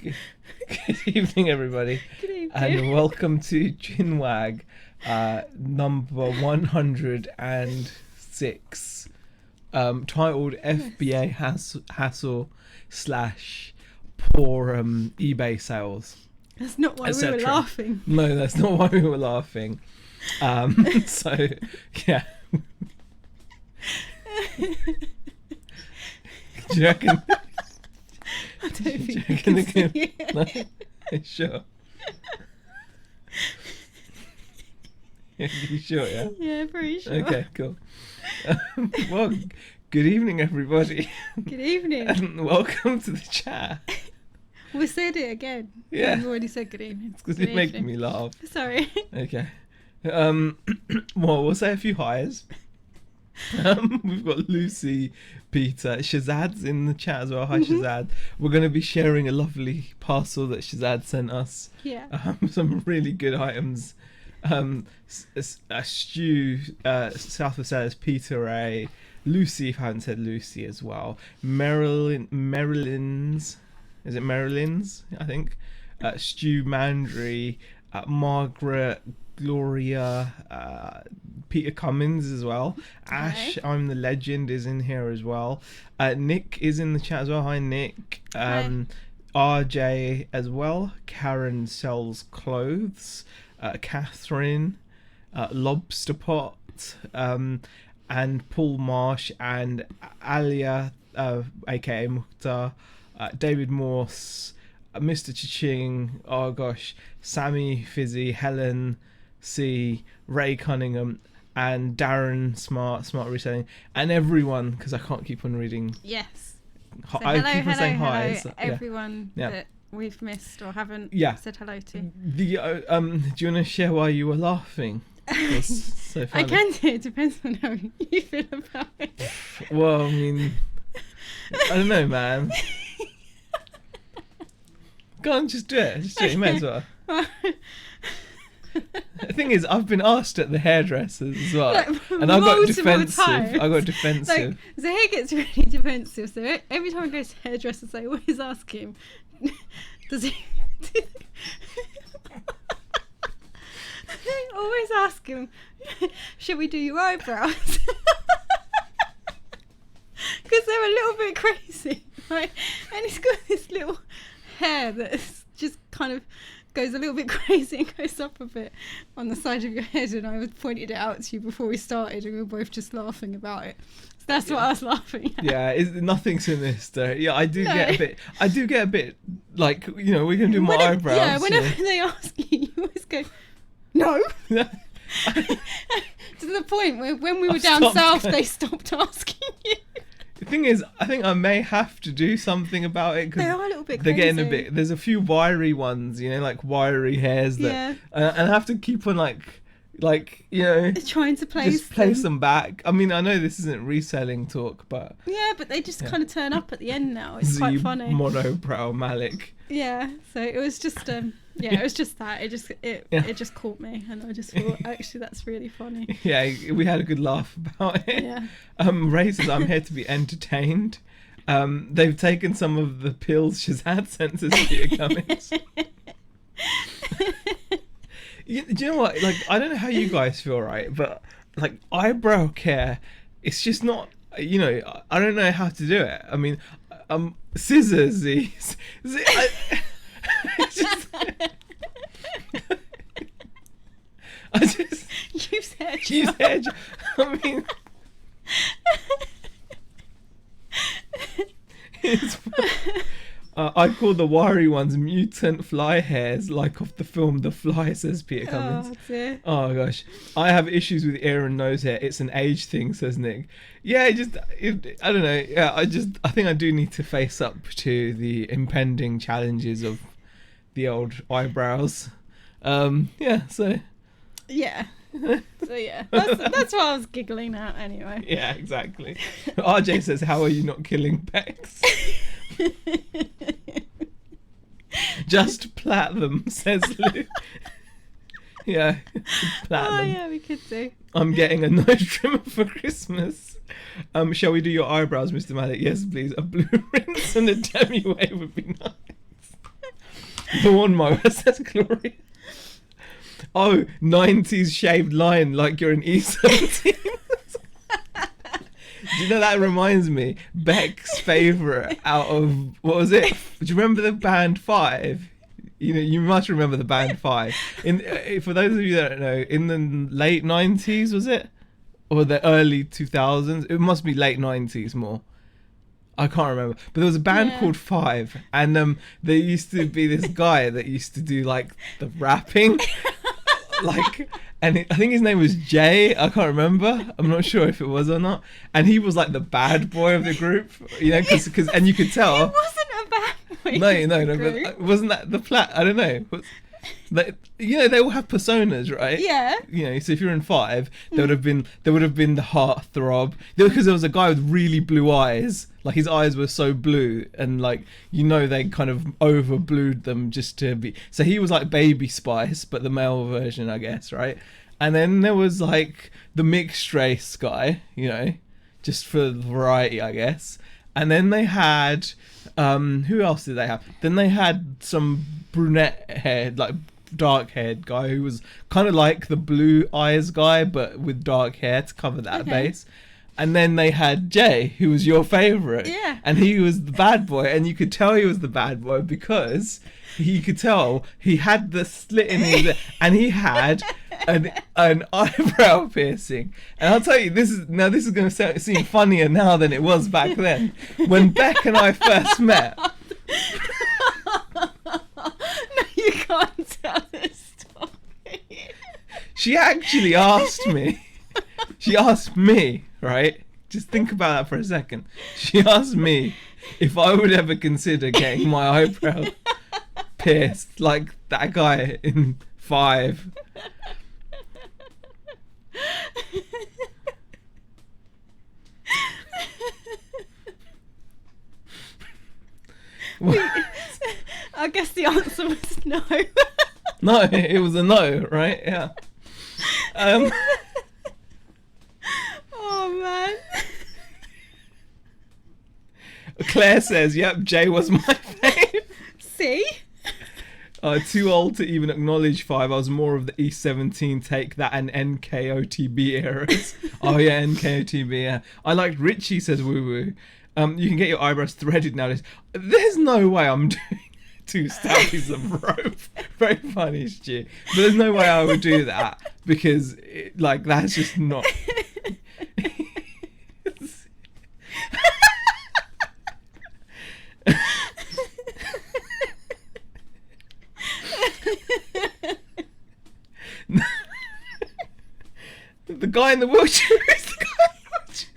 Good evening, everybody. Good evening. And welcome to Chinwag, number 106, titled FBA hassle / poor eBay sales. That's not why we were laughing. No, that's not why we were laughing. So, yeah. Do you reckon? I don't think you reckon can see it. No? Sure. You sure, yeah? Yeah, pretty sure. Okay, cool. Well, good evening, everybody. Good evening. And welcome to the chat. We said it again. Yeah. We've already said good evening. It's because it's making me laugh. Sorry. Okay. Well, we'll say a few highs. We've got Lucy, Peter, Shazad's in the chat as well. Hi, Shazad. We're going to be sharing a lovely parcel that Shazad sent us. Yeah. Some really good items. Stu, South of Sellers, Peter A, Lucy, if I haven't said Lucy as well. Maryland's, is it Maryland's? I think. Stu Mandry, Margaret, Gloria, Peter Cummins as well. Ash, I'm the Legend, is in here as well. Nick is in the chat as well. Hi, Nick. Hi. RJ as well. Karen sells clothes. Catherine, Lobster Pot, and Paul Marsh, and Alia, aka Mukhtar, David Morse, Mr. Chiching, oh gosh, Sammy Fizzy, Helen C, Ray Cunningham, and Darren Smart Reselling, and everyone, because I can't keep on reading. Yes. So hi. So, everyone that we've missed or haven't said hello to. Do you want to share why you were laughing? So funny. I can do. It depends on how you feel about it. Well, I mean, I don't know, man. Go on, just do it. You may as well. The thing is, I've been asked at the hairdressers as well, and I got defensive. Like, so he gets really defensive. So every time I go to hairdressers, I always ask him, does he? I always ask him, should we do your eyebrows? Because they're a little bit crazy, right? And he's got this little hair that's just kind of goes a little bit crazy and goes up a bit on the side of your head, and I pointed it out to you before we started, and we were both just laughing about it. So that's what I was laughing at. Yeah, nothing sinister. Yeah, I do get a bit like, you know, we're gonna do my eyebrows. Yeah, whenever they ask you, you always go, no. To the point where when we were down south, they stopped asking you. The thing is, I think I may have to do something about it, because they are a little bit they're crazy. getting a bit. There's a few wiry ones, you know, like wiry hairs that, and I have to keep on like you know, trying to place them back. I mean, I know this isn't reselling talk, but but they just kind of turn up at the end now. It's quite funny. Monobrow Malik. Yeah, so it was just it was just that. It just caught me, and I just thought, actually, that's really funny. Yeah, we had a good laugh about it. Yeah. Ray says, I'm here to be entertained. They've taken some of the pills Shazad sent us Peter Cummins. Do you know what? Like, I don't know how you guys feel, right? But like eyebrow care, it's just not. You know, I don't know how to do it. I mean, scissors. Just, I just use hair. I mean, I call the wiry ones mutant fly hairs, like off the film The Fly, says Peter Cummins. Oh dear. Oh gosh, I have issues with ear and nose hair. It's an age thing, says Nick. Yeah, I don't know. Yeah, I think I do need to face up to the impending challenges of the old eyebrows. Yeah, so. Yeah. So yeah, that's what I was giggling at anyway. Yeah, exactly. RJ says, "How are you not killing Bex?" Just plait them, says Lou. Yeah, plait them. Yeah, we could do. I'm getting a nose trimmer for Christmas. Shall we do your eyebrows, Mr. Malik? Yes, please. A blue rinse and a demi wave would be nice. Lawnmower, says Gloria. Oh, 90s shaved line like you're an E17. Do you know, that reminds me, Beck's favourite out of, what was it? Do you remember the band Five? You know, you must remember the band Five. For those of you that don't know, in the late 90s, was it? Or the early 2000s? It must be late 90s more. I can't remember. But there was a band called Five, and there used to be this guy that used to do like the rapping. Like, and I think his name was Jay. I can't remember. I'm not sure if it was or not. And he was like the bad boy of the group, you know, because and you could tell. It wasn't a bad boy. No. But wasn't that the plat? I don't know. Like, you know, they all have personas, right? Yeah. You know, so if you're in Five, there would have been the heartthrob, because there was a guy with really blue eyes. Like, his eyes were so blue, and like, you know, they kind of over blued them just to be. So he was like Baby Spice, but the male version, I guess, right? And then there was like the mixed race guy, you know, just for variety, I guess. And then they had, who else did they have? Then they had some brunette haired, like dark haired guy who was kind of like the blue eyes guy, but with dark hair to cover that base. And then they had Jay, who was your favourite. Yeah. And he was the bad boy, and you could tell he was the bad boy because you could tell he had the slit in his, and he had an eyebrow piercing. And I'll tell you, this is going to seem funnier now than it was back then. When Beck and I first met. No, you can't tell this story. She actually asked me. She asked me, right? Just think about that for a second. She asked me if I would ever consider getting my eyebrow pierced like that guy in Five. I guess the answer was no. No, it was a no, right? Yeah. Oh man. Claire says, yep, Jay was my fave. See? Too old to even acknowledge Five. I was more of the E17 take that and NKOTB eras. Oh yeah, NKOTB, yeah. I liked Richie, says Woo Woo. You can get your eyebrows threaded nowadays. There's no way I'm doing 2 stabbies of rope. Very funny, Stu. But there's no way I would do that because, that's just not. The guy in the wheelchair is the guy in the wheelchair.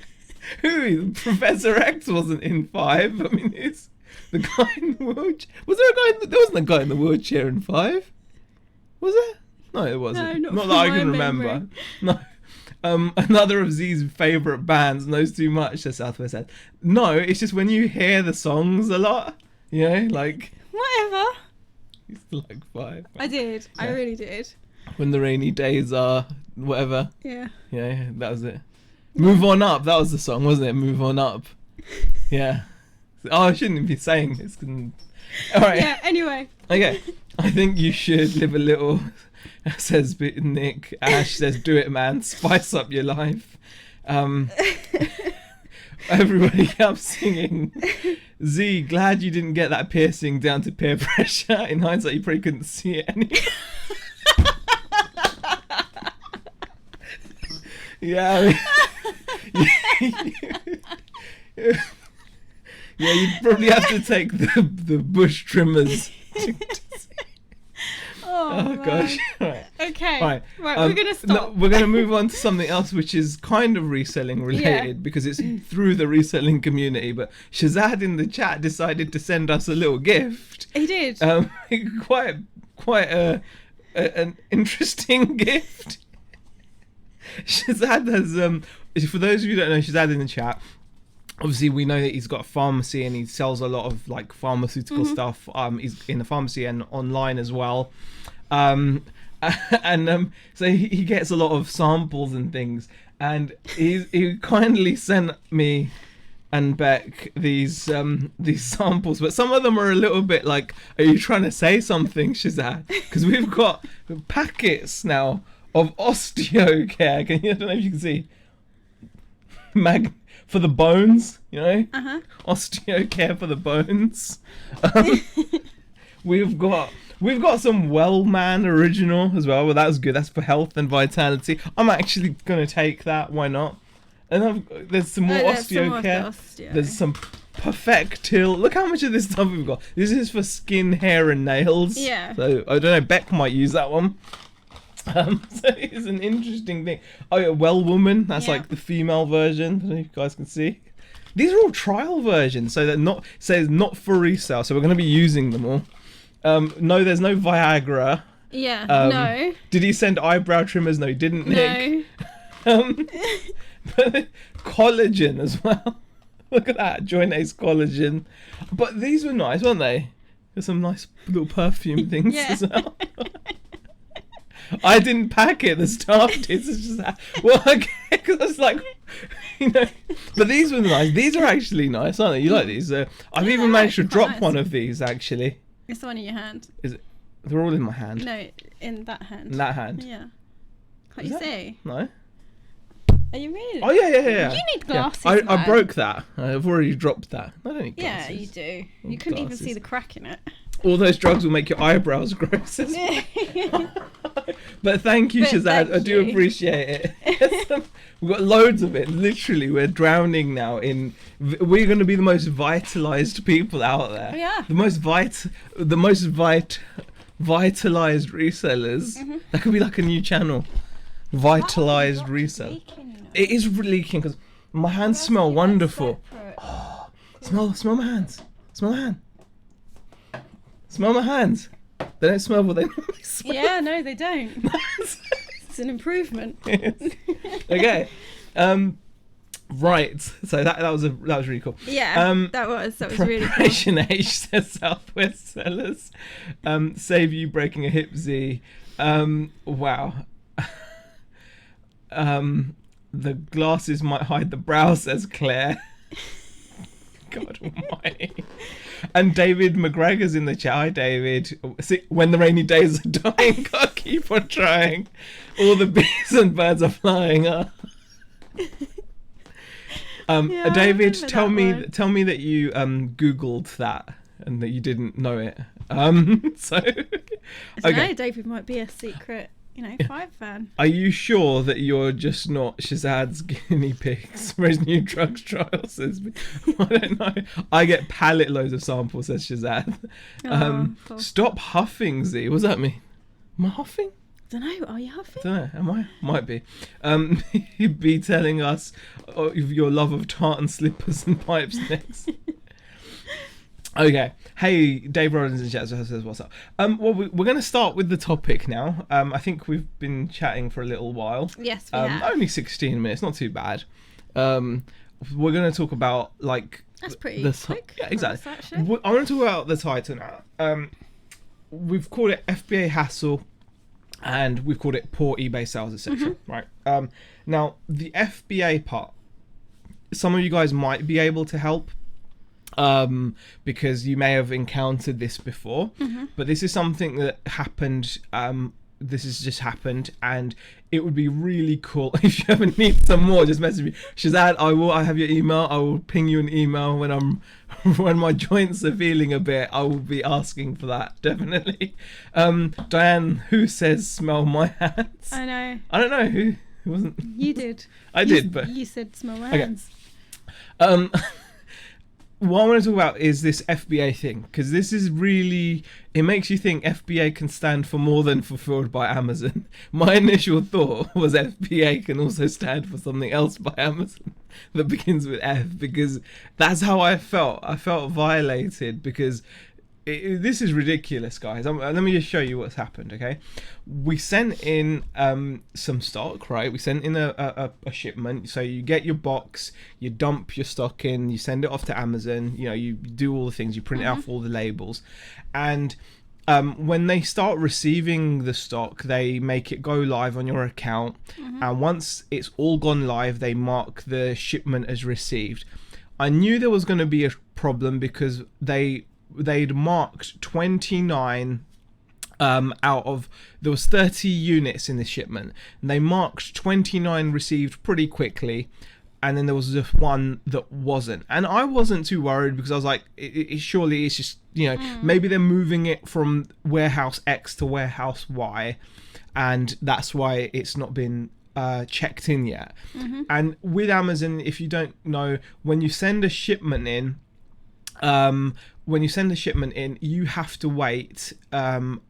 Who? Professor X wasn't in Five. I mean, it's the guy in the wheelchair. Was there a guy there wasn't a guy in the wheelchair in Five? Was there? No, it wasn't. No, not that I can remember. No. Another of Z's favourite bands, knows too much, says Southwest said. No, it's just when you hear the songs a lot, you know, like. Whatever. It's like Five. I did. Yeah. I really did. When the rainy days are, whatever. Yeah. Yeah, that was it. Move On Up, that was the song, wasn't it? Move On Up. Yeah. Oh, I shouldn't be saying this. All right. Yeah, anyway. Okay. I think you should live a little, says Nick. Ash says, do it, man. Spice up your life. Everybody kept singing. Z, glad you didn't get that piercing down to peer pressure. In hindsight, you probably couldn't see it anyway. Yeah, yeah, you'd probably have to take the bush trimmers. Oh gosh. Right. Okay. Right. We're gonna stop. No, we're gonna move on to something else, which is kind of reselling related because it's through the reselling community. But Shazad in the chat decided to send us a little gift. He did. Quite an interesting gift. Shazad has for those of you who don't know Shazad in the chat, obviously we know that he's got a pharmacy and he sells a lot of like pharmaceutical stuff. He's in the pharmacy and online as well. So he gets a lot of samples and things, and he kindly sent me and Beck these samples, but some of them are a little bit like, are you trying to say something, Shazad? Because we've got packets now of osteocare. I don't know if you can see. For the bones, you know? Osteocare for the bones. We've got some Wellman original as well. Well, that's good. That's for health and vitality. I'm actually going to take that. Why not? And there's some more osteocare. There's some Perfectil. Look how much of this stuff we've got. This is for skin, hair, and nails. Yeah. So I don't know. Beck might use that one. So it's an interesting thing. Oh yeah, Well Woman. That's like the female version. I don't know if you guys can see. These are all trial versions, so they're not for resale. So we're going to be using them all. No, there's no Viagra. Yeah. No. Did he send eyebrow trimmers? No, he didn't. Nick. No. But collagen as well. Look at that, Joint Ace collagen. But these were nice, weren't they? There's some nice little perfume things as well. I didn't pack it. The staff did. It's just well, okay, because I was like, you know. But these were nice. These are actually nice, aren't they? You like these? I've even managed to drop one of these actually. It's the one in your hand. Is it? They're all in my hand. No, in that hand. In that hand. Yeah. Can't you see? No. Are you really? Oh yeah. You need glasses. Yeah. I broke that. I've already dropped that. I don't need glasses. Yeah, you do. You couldn't even see the crack in it. All those drugs will make your eyebrows gross. But thank you, Shazad. I do appreciate it. We've got loads of it. Literally, we're drowning now in. We're going to be the most vitalized people out there. Yeah. The most vitalized resellers. That could be like a new channel. Vitalized resell. It is leaking because my hands smell wonderful. Oh, smell my hands. Smell my hand. Smell my hands. They don't smell what they normally smell. Yeah, no, they don't. It's an improvement. Okay. Right. So that was really cool. Yeah. That was really cool. Preparation H says Southwest Sellers. Save you breaking a hip Z. Wow. The glasses might hide the brow, says Claire. God almighty. And David McGregor's in the chat. Hi, David. See, when the rainy days are dying, gotta keep on trying. All the bees and birds are flying. David, tell me that you Googled that and that you didn't know it. So I don't know, David might be a secret, Five fan. Are you sure that you're just not Shazad's guinea pigs for his new drugs trial? Says I don't know. I get pallet loads of samples, says Shazad. Stop huffing, Z. What does that mean? Am I huffing? I don't know. Are you huffing? I don't know. Am I? Might be. You'd be telling us of your love of tartan slippers and pipes next. Okay. Hey, Dave Rollins in chat says, what's up? Well, we're going to start with the topic now. I think we've been chatting for a little while. Yes, we have. Only 16 minutes, not too bad. We're going to talk about, That's pretty quick. Yeah, exactly. I want to talk about the title now. We've called it FBA hassle, and we've called it poor eBay sales, etc. Right? Now, the FBA part, some of you guys might be able to help. Because you may have encountered this before, but this is something that happened. This has just happened, and it would be really cool if you ever need some more. Just message me, Shazad. I have your email. I will ping you an email when my joints are feeling a bit. I will be asking for that definitely. Diane, who says smell my hands? I know. I don't know who wasn't. You did. I did, but you said smell my hands. What I want to talk about is this FBA thing, because this is really, it makes you think FBA can stand for more than fulfilled by Amazon. My initial thought was FBA can also stand for something else by Amazon that begins with F, because that's how I felt. I felt violated because this is ridiculous, guys. Let me just show you what's happened, okay? We sent in some stock, right? We sent in a shipment. So you get your box, you dump your stock in, you send it off to Amazon, you do all the things, you print out all the labels. And when they start receiving the stock, they make it go live on your account. And once it's all gone live, they mark the shipment as received. I knew there was going to be a problem because they'd marked 29 out of, there was 30 units in this shipment, and they marked 29 received pretty quickly, and then there was just one that wasn't. And I wasn't too worried because I was like, surely it's just, maybe they're moving it from warehouse X to warehouse Y, and that's why it's not been checked in yet. And with Amazon, if you don't know, when you send a shipment in, you have to wait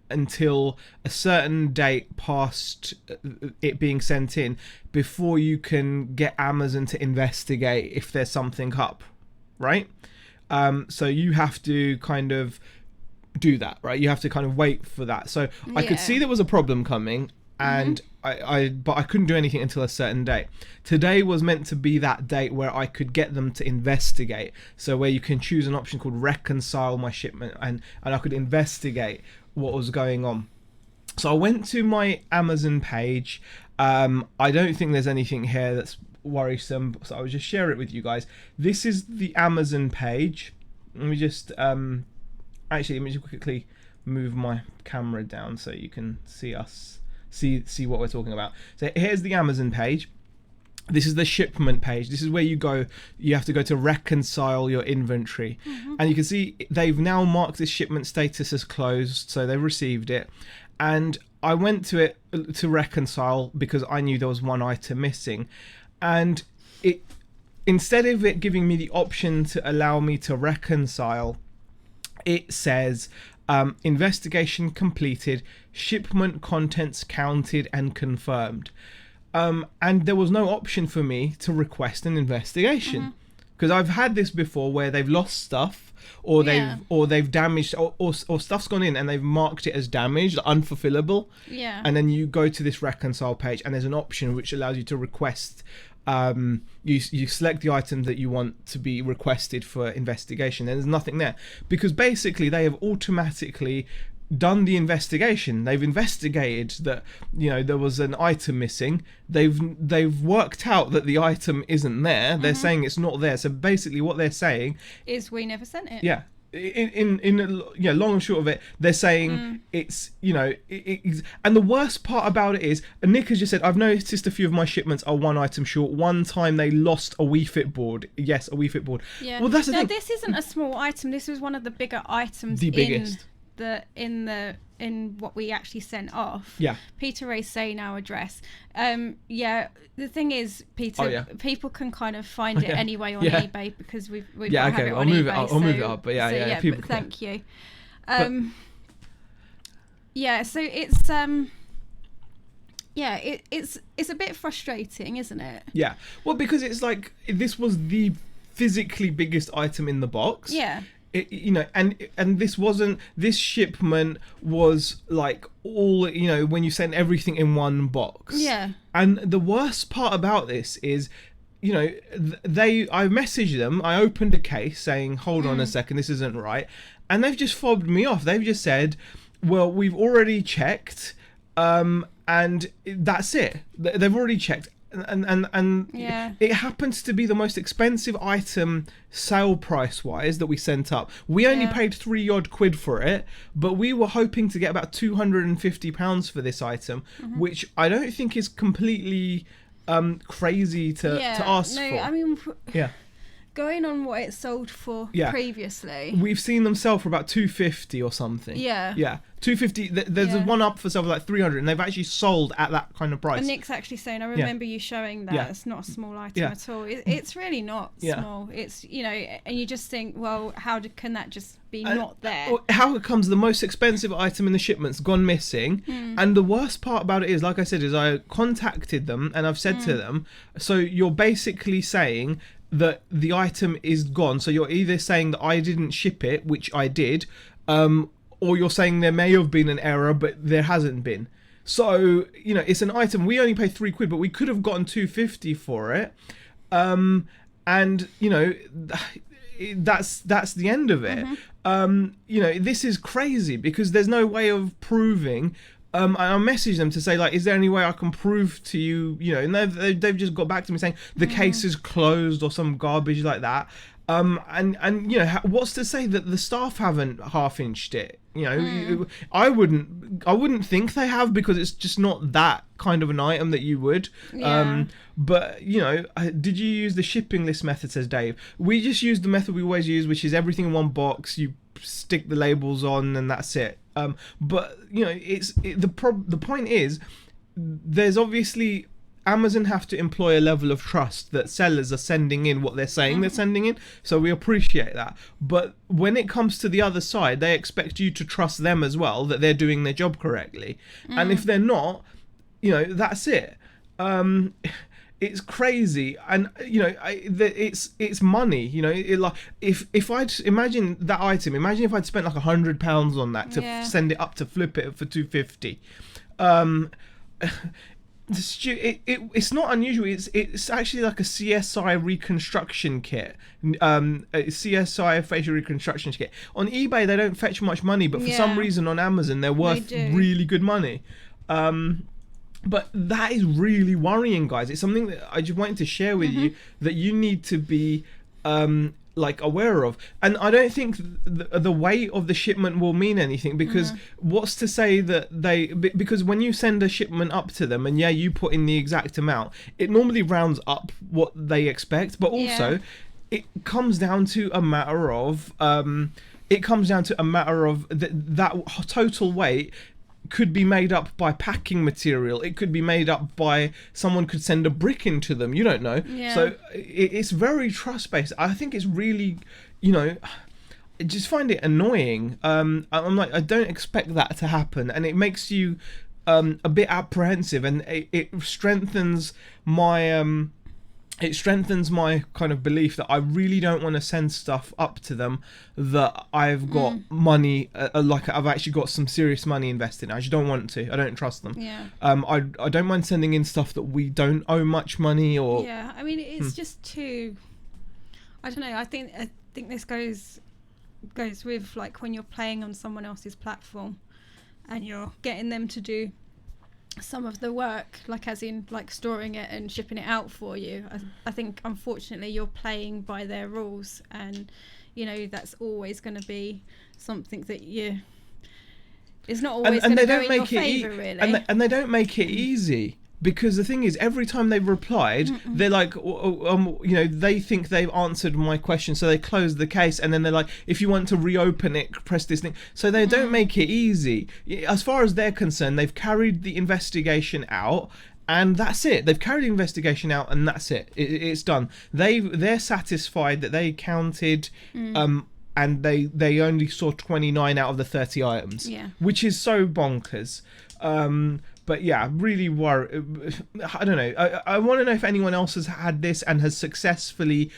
until a certain date past it being sent in before you can get Amazon to investigate if there's something up, right? So you have to kind of do that, right? You have to kind of wait for that. So I could see there was a problem coming, and but I couldn't do anything until a certain date. Today was meant to be that date where I could get them to investigate. So where you can choose an option called reconcile my shipment, and I could investigate what was going on. So I went to my Amazon page. I don't think there's anything here that's worrisome, so I'll just share it with you guys. This is the Amazon page. Let me just actually, let me just quickly move my camera down so you can see us. See what we're talking about. So here's the Amazon page. This is the shipment page. This is where you have to go to reconcile your inventory. And you can see they've now marked this shipment status as closed, so they've received it. And I went to it to reconcile because I knew there was one item missing. And it, instead of it giving me the option to allow me to reconcile, it says investigation completed, shipment contents counted and confirmed. And there was no option for me to request an investigation, because I've had this before where they've lost stuff, or they've damaged, or stuff's gone in and they've marked it as damaged, unfulfillable. And then you go to this reconcile page and there's an option which allows you to request. You select the item that you want to be requested for investigation, and there's nothing there because basically they have automatically done the investigation. They've investigated that there was an item missing. They've worked out that the item isn't there. They're saying it's not there. So basically what they're saying is we never sent it. Yeah. Long and short of it, they're saying it's and the worst part about it is, Nick has just said, I've noticed a few of my shipments are one item short. One time they lost a Wii Fit board. Yes, a Wii Fit board. Yeah. Well, that's the thing. This isn't a small item. This was one of the bigger items. The biggest. In what we actually sent off. Yeah. Peter Ray's saying our address. The thing is, Peter, people can kind of find it anyway on eBay because we've got have it on eBay. I'll move it up, but people but thank you. So it's a bit frustrating, isn't it? Yeah. Well, because it's like this was the physically biggest item in the box. Yeah. And this shipment was like all, when you send everything in one box. Yeah. And the worst part about this is, I messaged them, I opened a case saying, hold on a second, this isn't right. And they've just fobbed me off. They've just said, well, we've already checked, and that's it. They've already checked. And it happens to be the most expensive item sale price wise that we sent up. We only paid £3 odd for it, but we were hoping to get about £250 for this item, which I don't think is completely crazy to ask for. I mean, going on what it sold for previously, we've seen them sell for about £250 or something. Yeah, £250. There's one up for sale for like £300, and they've actually sold at that kind of price. And Nick's actually saying, I remember you showing that it's not a small item at all. It's really not small. It's and you just think, well, can that just be not there? How comes the most expensive item in the shipment's gone missing? And the worst part about it is, like I said, is I contacted them and I've said to them, so you're basically saying that the item is gone. So you're either saying that I didn't ship it, which I did, or you're saying there may have been an error, but there hasn't been. So, it's an item. We only paid £3, but we could have gotten £250 for it. And, that's the end of it. This is crazy because there's no way of proving. And I messaged them to say, like, is there any way I can prove to you, and they've just got back to me saying the case is closed or some garbage like that. And what's to say that the staff haven't half-inched it? I wouldn't think they have, because it's just not that kind of an item that you would. Yeah. But did you use the shipping list method, says Dave? We just use the method we always use, which is everything in one box. You stick the labels on, and that's it. But the point is, there's obviously, Amazon have to employ a level of trust that sellers are sending in what they're saying they're sending in. So we appreciate that. But when it comes to the other side, they expect you to trust them as well, that they're doing their job correctly. And if they're not, that's it. It's crazy. And it's money. If I'd imagine that item, imagine if I'd spent like £100 on that to send it up to flip it for $250. It's not unusual. It's actually like a CSI reconstruction kit, a CSI facial reconstruction kit. On eBay they don't fetch much money, but for some reason on Amazon they're worth really good money. But that is really worrying, guys. It's something that I just wanted to share with you, that you need to be aware of. And I don't think the weight of the shipment will mean anything, because what's to say that because when you send a shipment up to them and you put in the exact amount, it normally rounds up what they expect, but also it comes down to a matter of that total weight could be made up by packing material. It could be made up by someone could send a brick into them. You don't know. So it's very trust based. I think it's really, I just find it annoying. I'm like, I don't expect that to happen, and it makes you a bit apprehensive, and it strengthens my kind of belief that I really don't want to send stuff up to them that I've got money, like I've actually got some serious money invested in. I just don't want to. I don't trust them. I don't mind sending in stuff that we don't owe much money or. Yeah, I mean, it's just too. I don't know. I think this goes with like when you're playing on someone else's platform, and you're getting them to do some of the work, like as in like storing it and shipping it out for you. I think unfortunately you're playing by their rules, and that's always going to be something that it's not always going to go in your favour, really. And they don't make it easy. Because the thing is, every time they've replied, they're like, they think they've answered my question, so they close the case, and then they're like, if you want to reopen it, press this thing. So they don't make it easy. As far as they're concerned, they've carried the investigation out, and that's it. They've carried the investigation out, and that's it. It's done. They're satisfied that they counted, and they only saw 29 out of the 30 items, which is so bonkers. But yeah, really worry. I don't know. I want to know if anyone else has had this and has successfully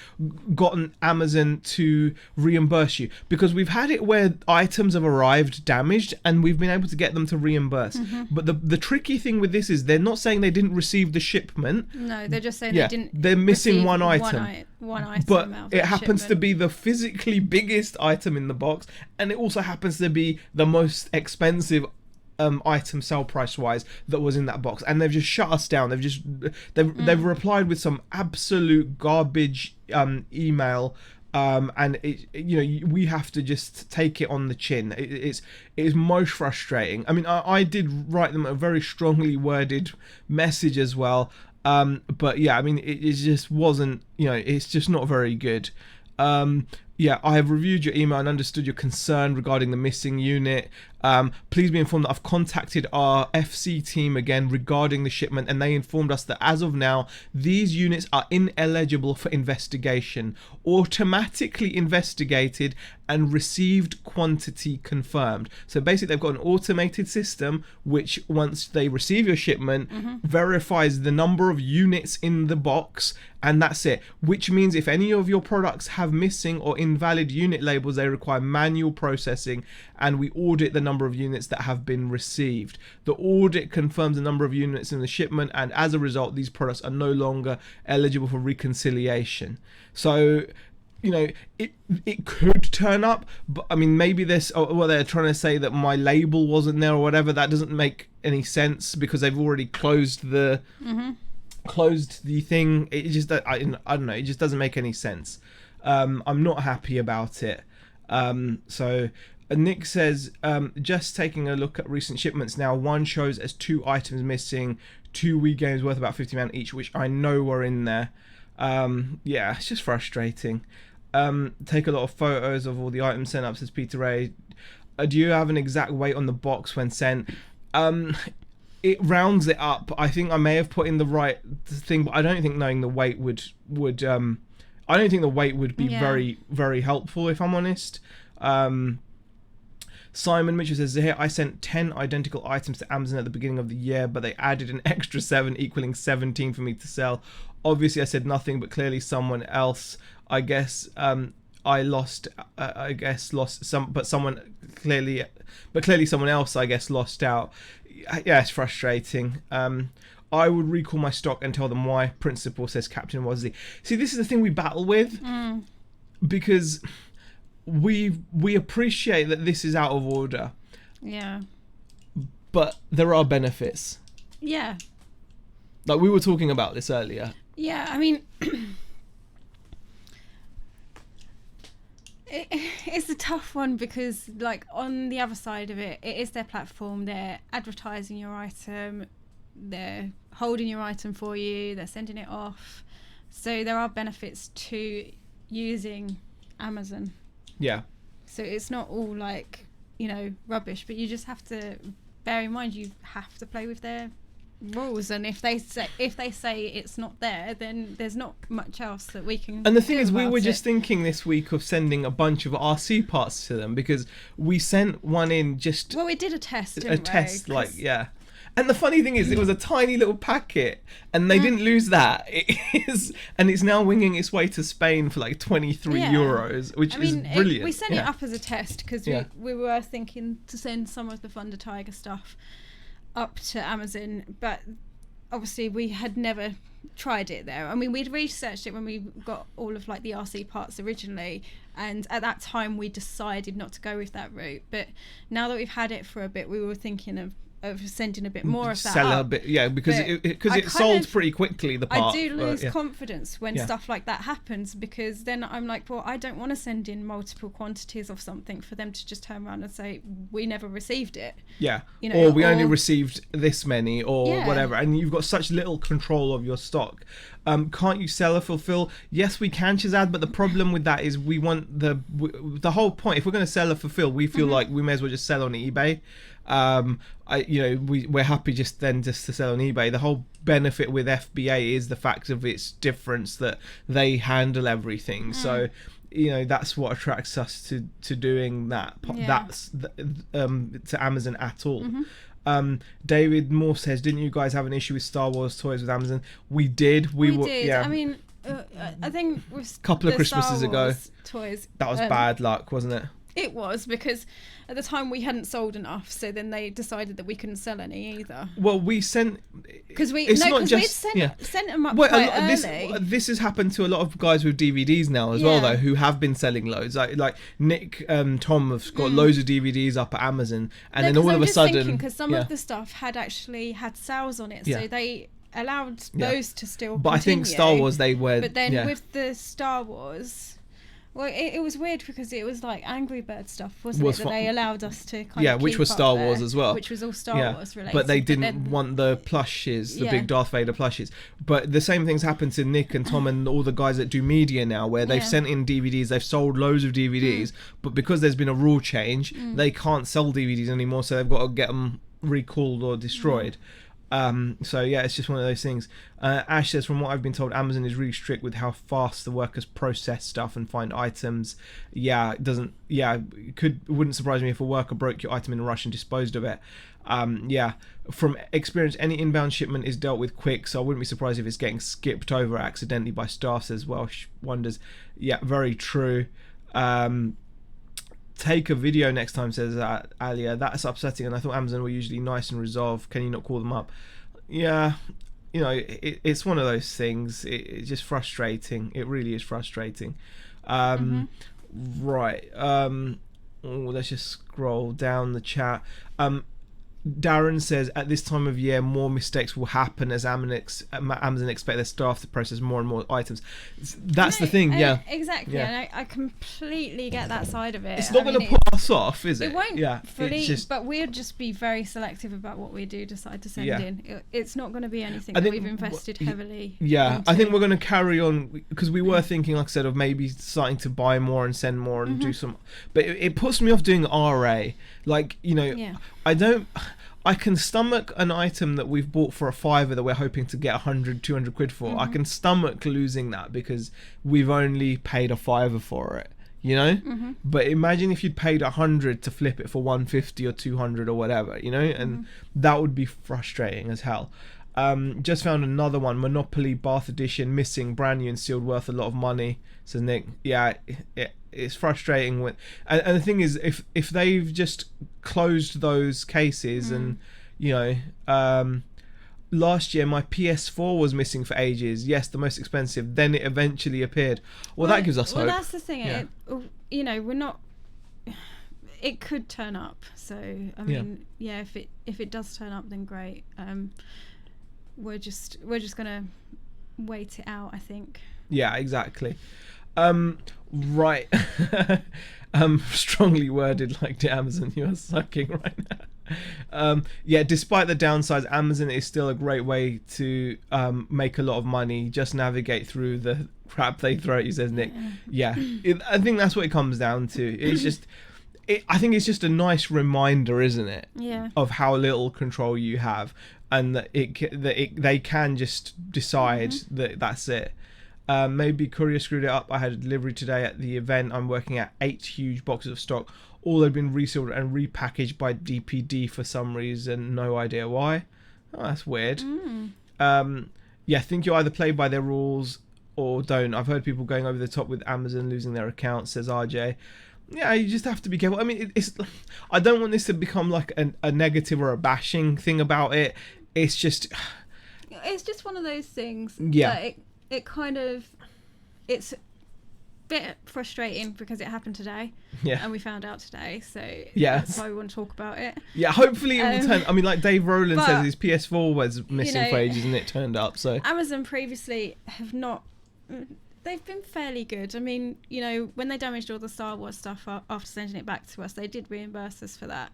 gotten Amazon to reimburse you, because we've had it where items have arrived damaged and we've been able to get them to reimburse. But the tricky thing with this is they're not saying they didn't receive the shipment. No, they're just saying they didn't. They're missing one item. One item. But it happens to be the physically biggest item in the box, and it also happens to be the most expensive item sell price wise that was in that box, and they've just shut us down. They've replied with some absolute garbage email, and we have to just take it on the chin. It is most frustrating. I mean, I did write them a very strongly worded message as well, but yeah, I mean, it just wasn't, it's just not very good. I have reviewed your email and understood your concern regarding the missing unit. Please be informed that I've contacted our FC team again regarding the shipment, and they informed us that as of now, these units are ineligible for investigation, automatically investigated, and received quantity confirmed. So basically, they've got an automated system which, once they receive your shipment, verifies the number of units in the box, and that's it. Which means if any of your products have missing or invalid unit labels, they require manual processing, and we audit the number of units that have been received. The audit confirms the number of units in the shipment, and as a result, these products are no longer eligible for reconciliation. So, it could turn up, but I mean, maybe they're trying to say that my label wasn't there or whatever. That doesn't make any sense because they've already closed the thing. It just, I don't know, it just doesn't make any sense. I'm not happy about it. So Nick says, just taking a look at recent shipments now, one shows as 2 items missing, 2 Wii games worth about £50 each, which I know were in there. Yeah, it's just frustrating. Take a lot of photos of all the items sent up, says Peter Ray. Do you have an exact weight on the box when sent? It rounds it up. I think I may have put in the right thing, but I don't think knowing the weight would I don't think the weight would be very, very helpful, if I'm honest. Simon Mitchell says, here I sent 10 identical items to Amazon at the beginning of the year, but they added an extra 7, equaling 17 for me to sell. Obviously I said nothing, but clearly someone else, I guess, lost some, but clearly someone else, I guess, lost out. Yeah, it's frustrating. I would recall my stock and tell them why. Principal, says Captain Wosley. See, this is the thing we battle with, because we appreciate that this is out of order. Yeah. But there are benefits. Yeah. Like we were talking about this earlier. Yeah, I mean, it's a tough one because, like, on the other side of it, it is their platform. They're advertising your item. They're holding your item for you. They're sending it off. So there are benefits to using Amazon. Yeah. So it's not all like, rubbish, but you just have to bear in mind you have to play with their rules, and if they say it's not there, then there's not much else that we can. And the thing is, we were just thinking this week of sending a bunch of RC parts to them, because we sent one in just. Well, we did a test. Yeah. And the funny thing is, it was a tiny little packet, and they didn't lose that. And it's now winging its way to Spain for like 23 euros, which is brilliant. We sent it up as a test because we were thinking to send some of the Thunder Tiger stuff up to Amazon, but obviously we had never tried it there. I mean, we'd researched it when we got all of like the RC parts originally, and at that time we decided not to go with that route. But now that we've had it for a bit, we were thinking of sending a bit more of that a bit, because it sold pretty quickly, the part. I do lose confidence when stuff like that happens, because then I'm like, well, I don't want to send in multiple quantities of something for them to just turn around and say we never received it. Or we only received this many, or whatever, and you've got such little control of your stock. Can't you sell or fulfill? Yes, we can, Shazad, but the problem with that is we want the whole point. If we're going to sell or fulfill, we feel like we may as well just sell on eBay. We're happy just to sell on eBay. The whole benefit with FBA is the fact of its difference, that they handle everything. So that's what attracts us to doing that. That's to Amazon at all. David Moore says, didn't you guys have an issue with Star Wars toys with Amazon? We did. We did. Yeah. I mean, I think with a couple of Christmases ago, toys, that was bad luck, wasn't it? It was, because at the time we hadn't sold enough, so then they decided that we couldn't sell any either. Well, we sent because we'd sent them up quite early. This has happened to a lot of guys with DVDs now as well, though, who have been selling loads. Like Nick, Tom have got loads of DVDs up at Amazon, and then all of a sudden, because some of the stuff had actually had sales on it, so they allowed those to still. But continue. I think Star Wars they were. But then with the Star Wars. Well, it was weird because it was like Angry Bird stuff, wasn't it? That they allowed us to kind of which was Star Wars as well. Which was all Star Wars related. But they didn't want the plushes, the big Darth Vader plushes. But the same thing's happened to Nick and Tom and all the guys that do media now, where they've sent in DVDs, they've sold loads of DVDs, but because there's been a rule change, they can't sell DVDs anymore, so they've got to get them recalled or destroyed. It's just one of those things. Ash says, from what I've been told, Amazon is really strict with how fast the workers process stuff and find items. It wouldn't surprise me if a worker broke your item in a rush and disposed of it. From experience, any inbound shipment is dealt with quick, so I wouldn't be surprised if it's getting skipped over accidentally by staff, says Welsh Wonders. Very true. Take a video next time, says Alia. That's upsetting, and I thought Amazon were usually nice and resolved. Can you not call them up? It's one of those things. It's just frustrating. It really is frustrating. Right. Let's just scroll down the chat. Darren says at this time of year more mistakes will happen as Amazon expect their staff to process more and more items. That's the thing. Exactly. Yeah. And I completely get that side of it. It's not going to put us off, is it? It won't fully, it's but we'll just be very selective about what we do decide to send in. It's not going to be anything I that think we've invested heavily into. I think we're going to carry on, because we were thinking, like I said, of maybe starting to buy more and send more and do some, but it puts me off doing RA. Like, I can stomach an item that we've bought for a £5 that we're hoping to get 100, 200 quid for. I can stomach losing that because we've only paid a £5 for it, But imagine if you'd paid 100 to flip it for 150 or 200 or whatever, and that would be frustrating as hell. Just found another one, Monopoly Bath Edition, missing, brand new and sealed, worth a lot of money, says Nick. It's frustrating and the thing is, if they've just closed those cases and last year my PS4 was missing for ages, yes, the most expensive, then it eventually appeared. Well, that gives us hope. Well, that's the thing. We're not, it could turn up, so I mean if it does turn up, then great. We're just gonna wait it out, I think. Yeah, exactly. Right. Strongly worded, like to Amazon, you are sucking right now. Despite the downsides, Amazon is still a great way to make a lot of money. Just navigate through the crap they throw at you, says Nick. I think that's what it comes down to. It's just, I think it's just a nice reminder, isn't it? Of how little control you have, and that they can just decide that that's it. Maybe courier screwed it up. I had a delivery today at the event. I'm working at 8 huge boxes of stock. All had been resealed and repackaged by DPD for some reason. No idea why. Oh, that's weird. I think you either play by their rules or don't. I've heard people going over the top with Amazon losing their accounts, says RJ. You just have to be careful. I mean, I don't want this to become like a negative or a bashing thing about it. It's just one of those things. It kind of, it's a bit frustrating because it happened today, and we found out today, so that's why we want to talk about it. Hopefully it will turn. I mean, like Dave Rowland says, his PS4 was missing for ages and it turned up. So Amazon previously have not. They've been fairly good. I mean, when they damaged all the Star Wars stuff after sending it back to us, they did reimburse us for that,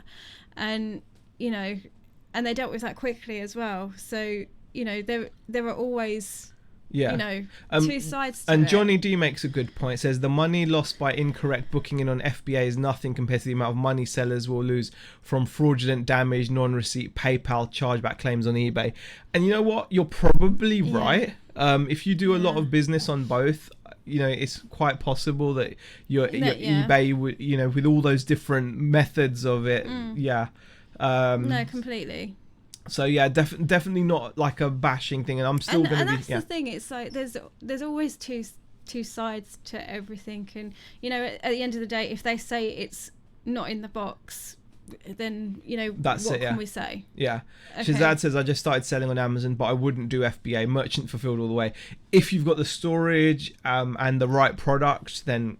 and and they dealt with that quickly as well. So there are always. Two sides to and it. Johnny D makes a good point. Says the money lost by incorrect booking in on FBA is nothing compared to the amount of money sellers will lose from fraudulent damage, non-receipt, PayPal chargeback claims on eBay. And you know what? You're probably right. If you do a lot of business on both, it's quite possible that your eBay would, with all those different methods of it. No, completely. So definitely not like a bashing thing, and I'm still going to be. And that's the thing. It's like there's always two sides to everything, and at the end of the day, if they say it's not in the box, then that's what it, can we say? Okay. Shazad says I just started selling on Amazon, but I wouldn't do FBA, merchant fulfilled all the way. If you've got the storage and the right product, then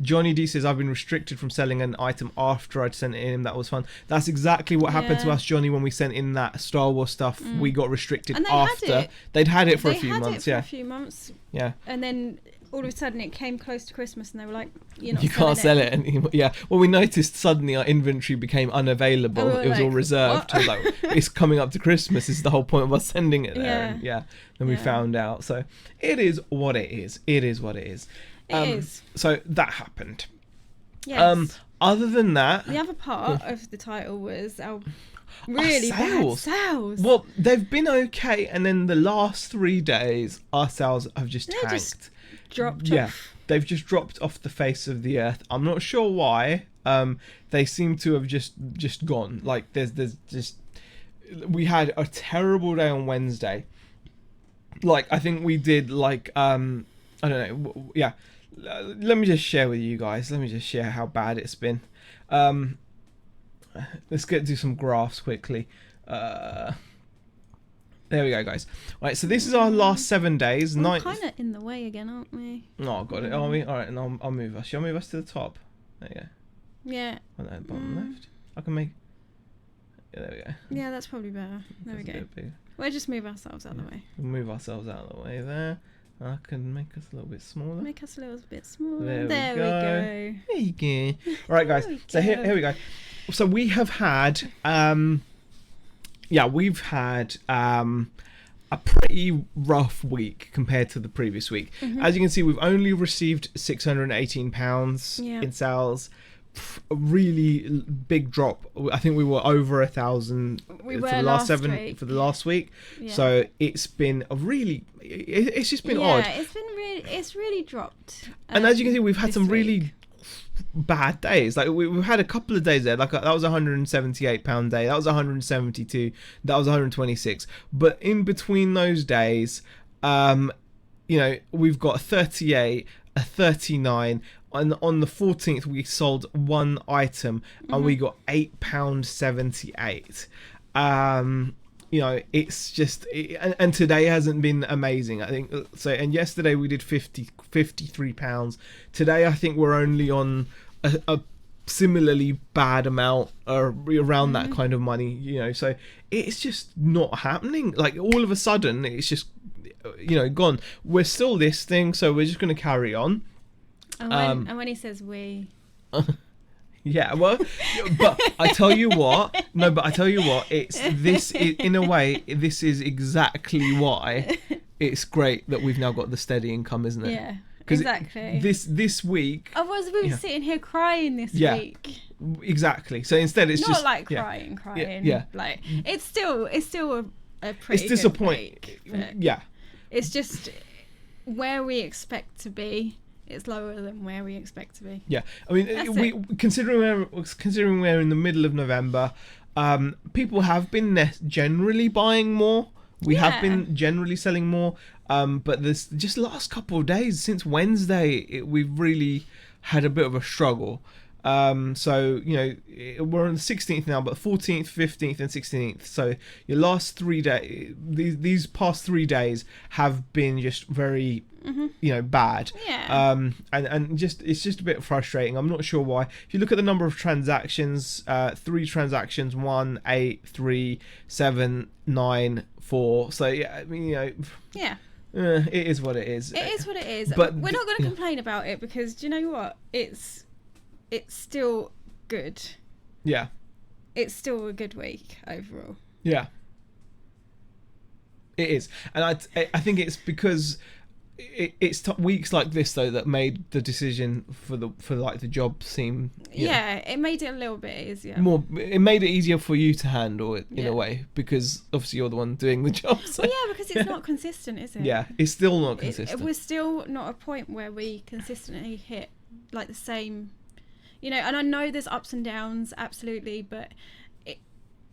Johnny D says I've been restricted from selling an item after I'd sent it in. That was fun. That's exactly what happened to us, Johnny, when we sent in that Star Wars stuff. We got restricted after they'd had it for a few months. And then all of a sudden it came close to Christmas and they were like, you can't sell it anymore. Well, we noticed suddenly our inventory became unavailable. It was all reserved. Like, it's coming up to Christmas is the whole point of us sending it there. And then we found out. So it is what it is. It is what it is. It is. So that happened. Yes. Other than that, the other part of the title was our really bad sales. Well, they've been okay, and then the last 3 days our sales have just tanked. Dropped off. They've just dropped off the face of the earth. I'm not sure why. They seem to have just gone. Like there's just, we had a terrible day on Wednesday. Like I think we did like I don't know. Let me just share with you guys. Let me just share how bad it's been. Let's do some graphs quickly. There we go, guys. Right, so this is our last 7 days. We're kind of in the way again, aren't we? Oh, got it. Are we? All right, and I'll move us. Shall I move us to the top? There you go. Yeah. On the bottom left. I can make. Yeah, there we go. Yeah, that's probably better. There we go. We'll just move ourselves out of the way. We'll move ourselves out of the way there. I can make us a little bit smaller. Make us a little bit smaller. There we There go. There you go. All right, guys. we So go. here we go. So we have had, we've had a pretty rough week compared to the previous week. As you can see, we've only received £618 in sales. A really big drop. I think we were over 1,000 We for were the last week. Yeah. So it's been a really, it's just been odd. Yeah, it's really dropped. And as you can see, we've had this some week. really bad days. Like we've had a couple of days there. Like that was £178 day. That was 172. That was 126. But in between those days, we've got a 38, a 39. And on the 14th, we sold one item and we got £8.78. It's just, and today hasn't been amazing, I think. So, and yesterday we did £53. Today, I think we're only on a similarly bad amount around that kind of money, so it's just not happening. Like all of a sudden, it's just, gone. We're still listing, so we're just going to carry on. And when he says we, yeah, well, but I tell you what, it's this, in a way, this is exactly why it's great that we've now got the steady income, isn't it? Yeah, exactly. This week. Otherwise, we were sitting here crying this week. Exactly. So instead, it's not just like crying. Yeah. Like it's still a pretty. It's disappointing. Yeah. It's just where we expect to be. It's lower than where we expect to be. Yeah, I mean, considering we're in the middle of November, people have been generally buying more. We have been generally selling more, but this just last couple of days since Wednesday, we've really had a bit of a struggle. So we're on the 16th now, but 14th, 15th, and 16th. So your last 3 days, these past 3 days have been just very, bad. Yeah. And just it's just a bit frustrating. I'm not sure why. If you look at the number of transactions, 3 transactions, 1, 8, 3, 7, 9, 4. So yeah, I mean, Yeah. It is what it is. It is what it is. But we're not going to complain about it because do you know what? It's still good. Yeah. It's still a good week overall. Yeah. It is. And I think it's because it's weeks like this though that made the decision for the job seem it made it a little bit easier. It made it easier for you to handle it in a way because obviously you're the one doing the job. So. Well, yeah, because it's not consistent, is it? Yeah, it's still not consistent. We're still not at a point where we consistently hit like the same, and I know there's ups and downs, absolutely, but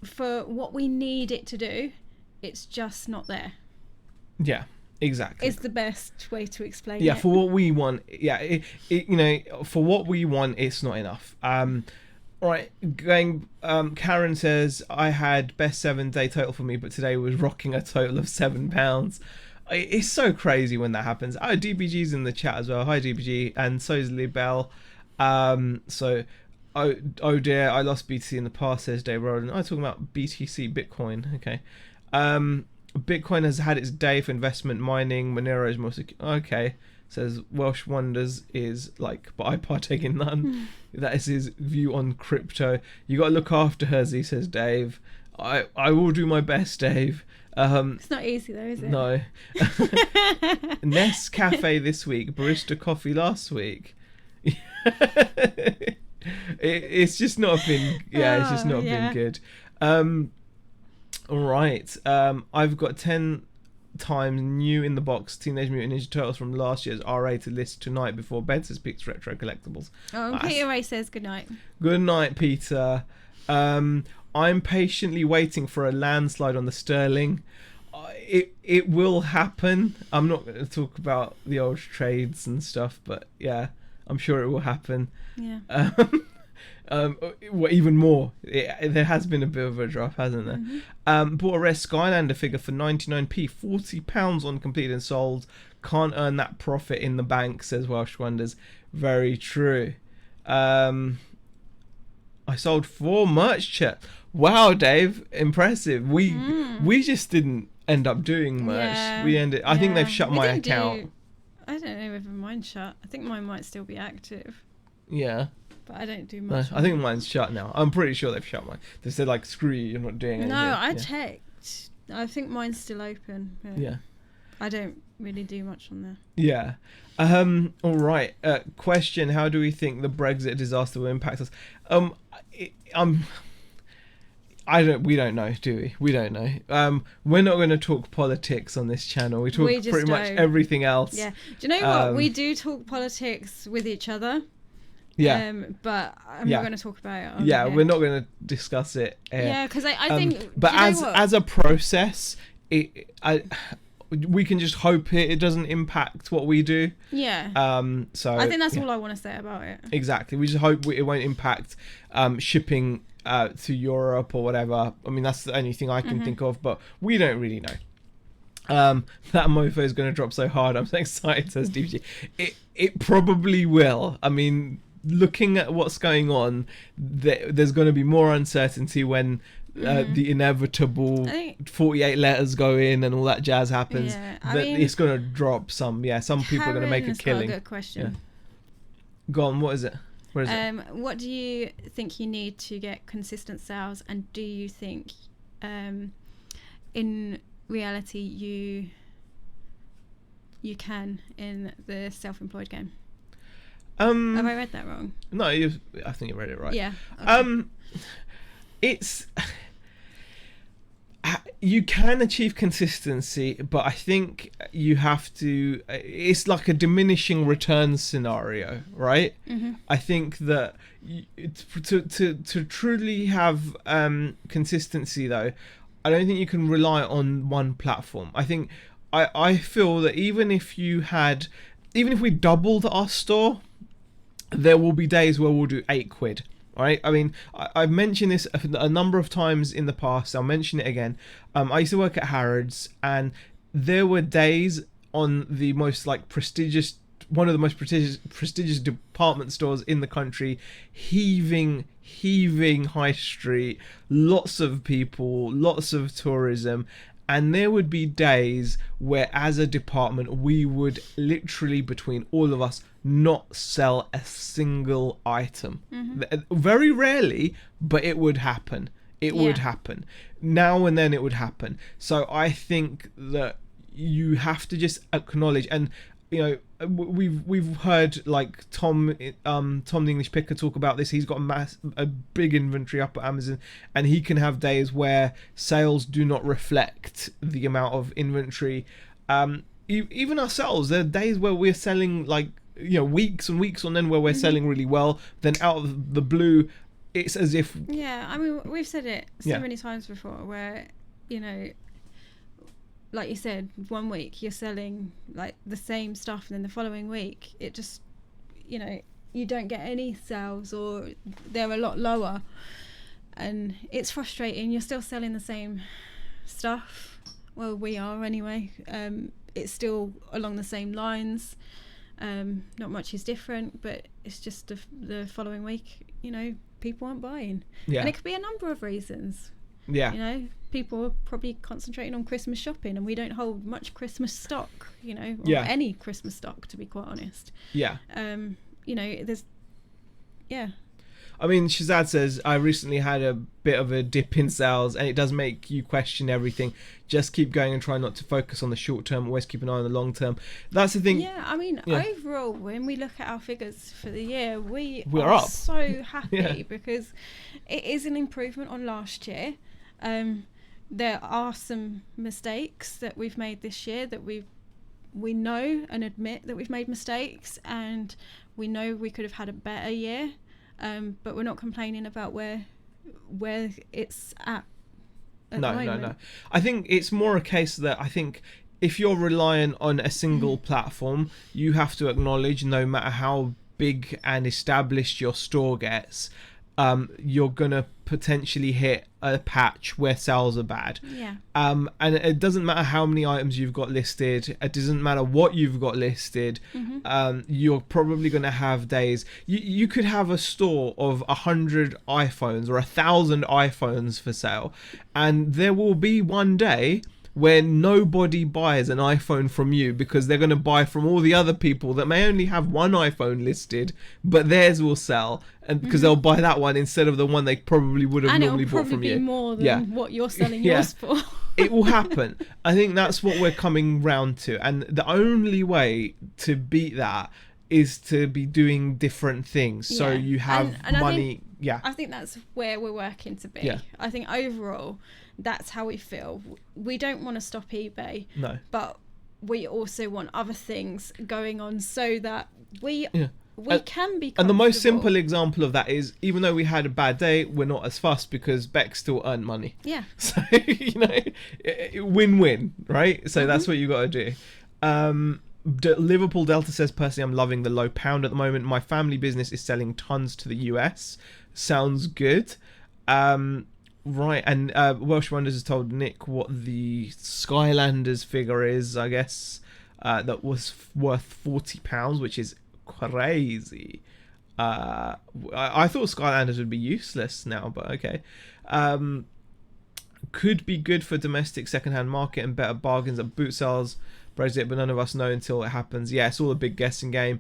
for what we need it to do, it's just not there. Yeah. Exactly. It's the best way to explain it. Yeah, for what we want. Yeah, for what we want, it's not enough. All right, Karen says, I had best 7-day total for me, but today was rocking a total of £7. It's so crazy when that happens. Oh, DBG's in the chat as well. Hi, DBG. And so is Libel. Oh dear, I lost BTC in the past, says Dave Roden. I'm talking about BTC, Bitcoin. Okay. Bitcoin has had its day for investment mining. Monero is more secure. Okay, says Welsh Wonders is like, but I partake in none. That is his view on crypto. You got to look after her, Z, says Dave. I will do my best, Dave. It's not easy though, is it? No. Nest Cafe this week, barista coffee last week. It's just not been. Yeah, it's just not been good. All right, I've got 10 times new in the box Teenage Mutant Ninja Turtles from last year's R-rated list tonight before bed, says Pix Retro Collectibles. Oh, and Peter Ray says good night. Good night, Peter. I'm patiently waiting for a landslide on the Sterling. It will happen. I'm not going to talk about the old trades and stuff, but yeah, I'm sure it will happen. Yeah. Even more. There has been a bit of a drop, hasn't there? Mm-hmm. Bought a rare Skylander figure for 99p, £40 on completed and sold. Can't earn that profit in the bank, says Welsh Wonders. Very true. I sold 4 merch shirts. Wow, Dave, impressive. We just didn't end up doing merch. Yeah, We ended. I think they've shut We my didn't account. I don't know if mine's shut. I think mine might still be active, Yeah. but I don't do No, much. I think mine's shut now. I'm pretty sure they've shut mine. They said like, screw you, you're not doing anything. No, I Yeah. checked. I think mine's still open. But Yeah. I don't really do much on there. Yeah. All right. Question: how do we think the Brexit disaster will impact us? We don't know, do we? We don't know. We're not going to talk politics on this channel. We talk just pretty much don't. everything else. Yeah. Do you know what? We do talk politics with each other. Yeah. But I'm not going to talk about it. On Yeah, here. we're not going to discuss it. Yeah, because I think. But do you know what? as a process, we can just hope it doesn't impact what we do. Yeah. So I think that's all I want to say about it. Exactly. We just hope it won't impact shipping to Europe or whatever. I mean, that's the only thing I can think of, but we don't really know. That mofo is going to drop so hard. I'm so excited, says DVG. It probably will. I mean, looking at what's going on, there's going to be more uncertainty when the inevitable 48 letters go in and all that jazz happens. Yeah, It's going to drop some. Yeah, some people are going to make a killing. Got a good question. Yeah. Go on. What is it? What is it? What do you think you need to get consistent sales, and do you think, in reality, you can in the self-employed game? Have I read that wrong? No, I think you read it right. Yeah. Okay. It's you can achieve consistency, but I think you have to. It's like a diminishing returns scenario, right? I think that to truly have consistency, though, I don't think you can rely on one platform. I think I feel that even if we doubled our store, there will be days where we'll do £8. Right? I mean, I've mentioned this a number of times in the past. I'll mention it again. I used to work at Harrods, and there were days on the most one of the most prestigious department stores in the country, heaving high street, lots of people, lots of tourism. And there would be days where, as a department, we would literally, between all of us, not sell a single item. Very rarely, but it would happen. It would happen. Now and then it would happen. So I think that you have to just acknowledge, and you know, we've heard like Tom the English Picker talk about this. He's got a big inventory up at Amazon, and he can have days where sales do not reflect the amount of inventory. Even ourselves, there are days where we're selling weeks and weeks on end where we're selling really well. Then out of the blue, it's as if I mean, we've said it so many times before, where like you said, 1 week you're selling like the same stuff, and then the following week it just, you don't get any sales, or they're a lot lower, and it's frustrating. You're still selling the same stuff. Well, we are anyway. It's still along the same lines. Not much is different, but it's just the following week, people aren't buying. And it could be a number of reasons. People are probably concentrating on Christmas shopping, and we don't hold much Christmas stock, or any Christmas stock, to be quite honest. I mean, Shazad says, I recently had a bit of a dip in sales, and it does make you question everything. Just keep going and try not to focus on the short term. Always keep an eye on the long term. That's the thing. Overall, when we look at our figures for the year, we're up. So happy because it is an improvement on last year. There are some mistakes that we've made this year that we know and admit that we've made mistakes, and we know we could have had a better year. But we're not complaining about where it's at the moment. No. I think it's more a case that I think if you're reliant on a single platform, you have to acknowledge, no matter how big and established your store gets, you're gonna potentially hit a patch where sales are bad. Yeah. And it doesn't matter how many items you've got listed. It doesn't matter what you've got listed. You're probably going to have days. You could have a store of 100 iPhones or 1,000 iPhones for sale, and there will be one day where nobody buys an iPhone from you because they're going to buy from all the other people that may only have one iPhone listed, but theirs will sell, and because they'll buy that one instead of the one they probably would have normally bought from you. And it'll probably be more than what you're selling yours for. It will happen. I think that's what we're coming round to, and the only way to beat that is to be doing different things. So you have money. I think that's where we're working to be. Yeah. I think overall, that's how we feel. We don't want to stop eBay. No. But we also want other things going on so that we can be comfortable. And the most simple example of that is, even though we had a bad day, we're not as fussed because Beck still earned money. Yeah. So, win-win, right? So that's what you got to do. Liverpool Delta says, personally, I'm loving the low pound at the moment. My family business is selling tons to the US. Sounds good. Right, and Welsh Wonders has told Nick what the Skylanders figure is, I guess, that was worth £40, which is crazy. I thought Skylanders would be useless now, but okay. Could be good for domestic second-hand market and better bargains at boot sales, Brexit, but none of us know until it happens. Yeah, it's all a big guessing game.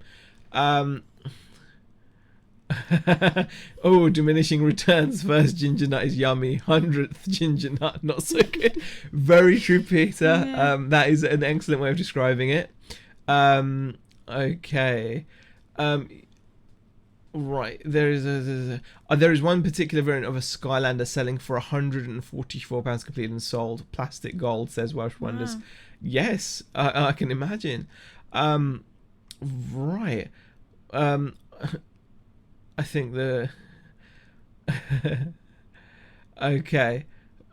Diminishing returns. First ginger nut is yummy. 100th ginger nut not so good. Very true, Peter. Yeah. That is an excellent way of describing it. Okay. Right. There is one particular variant of a Skylander selling for £144 completed and sold. Plastic gold, says Welsh Wonders. Yes, I can imagine. Right. I think okay.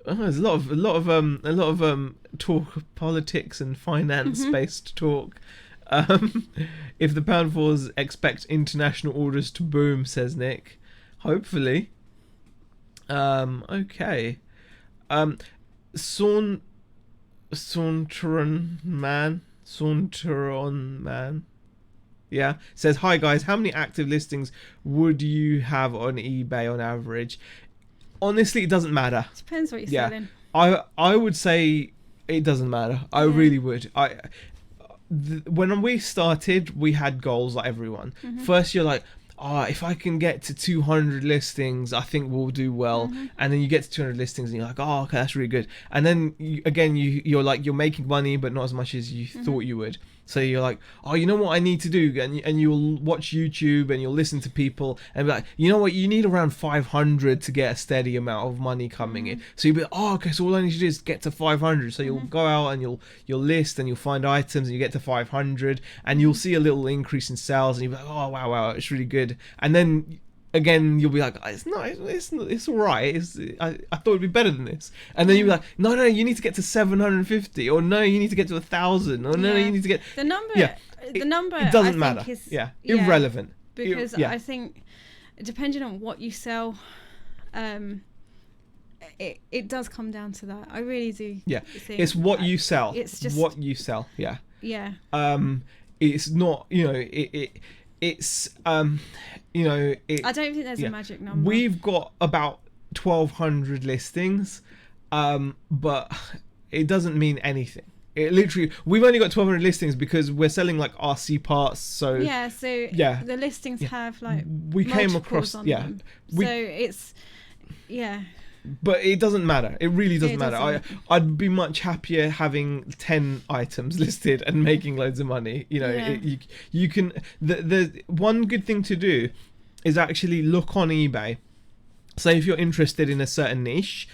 There's a lot of talk, politics and finance based talk. If the pound falls, expect international orders to boom, says Nick. Hopefully. Okay. Saunteron man. Yeah, says, hi guys, how many active listings would you have on eBay on average? Honestly, it doesn't matter. Depends what you're selling. I would say it doesn't matter. I really would. When we started, we had goals like everyone. First, you're like, if I can get to 200 listings, I think we'll do well. And then you get to 200 listings and you're like, okay, that's really good. And then you're like, you're making money, but not as much as you thought you would. So you're like, you know what I need to do? And you'll watch YouTube and you'll listen to people and be like, you know what, you need around 500 to get a steady amount of money coming in. So you'll be like, okay, so all I need to do is get to 500. So you'll go out and you'll list and you'll find items and you get to 500 and you'll see a little increase in sales and you'll be like, oh, wow, it's really good. And then again, you'll be like, it's all right. I thought it'd be better than this. And then you'll be like, no, you need to get to 750, or no, you need to get to 1,000, or no, you need to get the number. The number. It doesn't I matter. think is, irrelevant. Because I think, depending on what you sell, it does come down to that. I really do. Yeah, think it's what you sell. It's just what you sell. Yeah. Yeah. It's not. It's I don't think there's a magic number. We've got about 1,200 listings, but it doesn't mean anything. It literally, we've only got 1,200 listings because we're selling like RC parts. So the listings have like we came across on them. So it's But it doesn't matter. It really doesn't matter. I'd be much happier having 10 items listed and making loads of money. You can. The one good thing to do is actually look on eBay. Say if you're interested in a certain niche,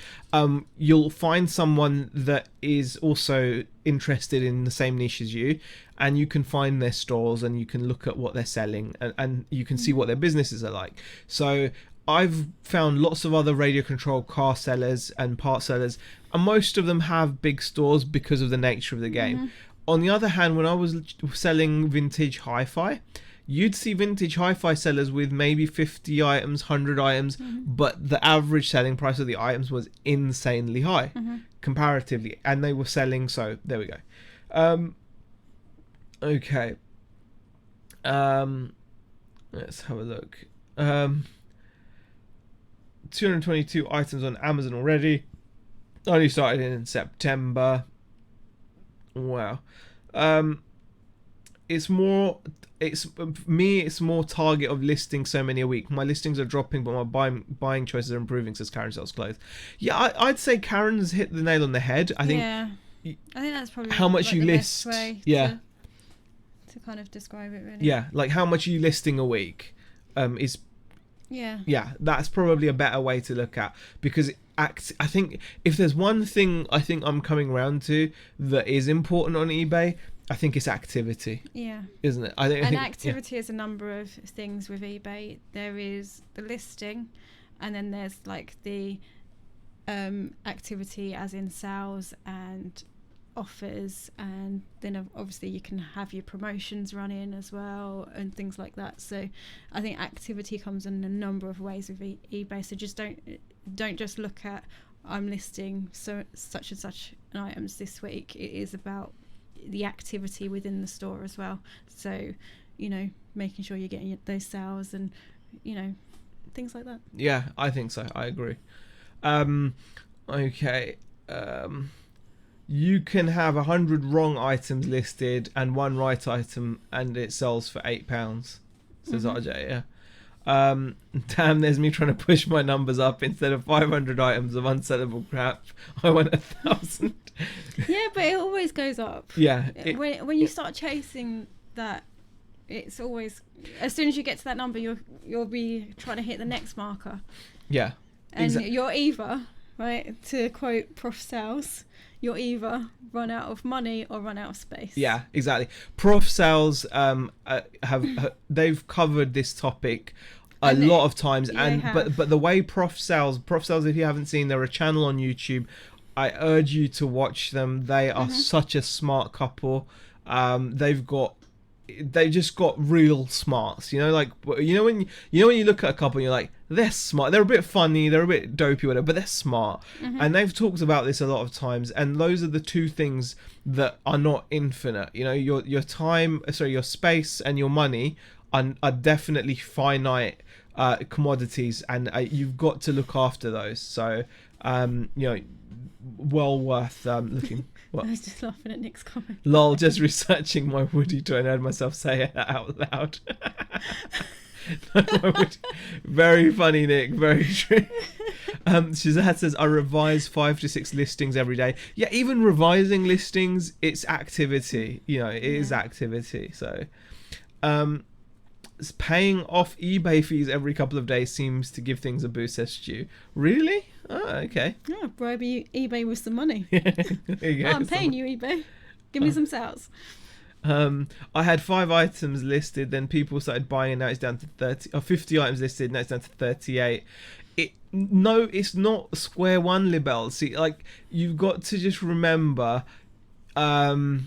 you'll find someone that is also interested in the same niche as you, and you can find their stores and you can look at what they're selling and you can see what their businesses are like. So I've found lots of other radio controlled car sellers and part sellers, and most of them have big stores because of the nature of the game. On the other hand, when I was selling vintage hi-fi, you'd see vintage hi-fi sellers with maybe 50 items, 100 items, but the average selling price of the items was insanely high comparatively, and they were selling. So there we go. Okay. Let's have a look. 222 items on Amazon already. Only started in September. Wow. It's more target of listing so many a week. My listings are dropping, but my buying choices are improving, says Karen sells clothes. Yeah, I'd say Karen's hit the nail on the head. I think that's probably how much you list. To kind of describe it, really. Yeah, like how much are you listing a week is. Yeah, that's probably a better way to look at, because I think if there's one thing I think I'm coming around to that is important on eBay, I think it's activity. Yeah. Isn't it? I think activity is a number of things with eBay. There is the listing, and then there's like the activity as in sales and offers, and then obviously you can have your promotions running as well and things like that. So I think activity comes in a number of ways with eBay. So just don't just look at I'm listing such and such items this week. It is about the activity within the store as well. So, making sure you're getting those sales and, things like that. Yeah, I think so. I agree. Okay. You can have 100 wrong items listed and one right item, and it sells for £8, says RJ. Yeah. Damn, there's me trying to push my numbers up. Instead of 500 items of unsellable crap, I want 1,000. Yeah, but it always goes up. Yeah. When you start chasing that, it's always, as soon as you get to that number, you'll be trying to hit the next marker. Yeah. And you're either, right, to quote Prof Sales, you'll either run out of money or run out of space. Yeah, exactly. Prof Sales they've covered this topic a lot of times, but the way Prof Sales, if you haven't seen, they're a channel on YouTube. I urge you to watch them. They are such a smart couple. They just got real smarts, like when you look at a couple and you're like, they're smart, they're a bit funny, they're a bit dopey, whatever, but they're smart. And they've talked about this a lot of times, and those are the two things that are not infinite. Your time, your space and your money are definitely finite commodities, and you've got to look after those. So well worth looking. What? I was just laughing at Nick's comment. Lol, just researching my Woody toy and heard myself say it out loud. Very funny, Nick. Very true. Shazad says, I revise 5 to 6 listings every day. Yeah, even revising listings, it's activity. It is activity. So paying off eBay fees every couple of days seems to give things a boost, says Stu. Really? Oh, okay. Yeah, bribe eBay with some money. There you go. I'm paying you, eBay. Give me some sales. I had 5 items listed, then people started buying, and now it's down to 30 or 50 items listed, now it's down to 38. It's not square one, Libel. See, like, you've got to just remember that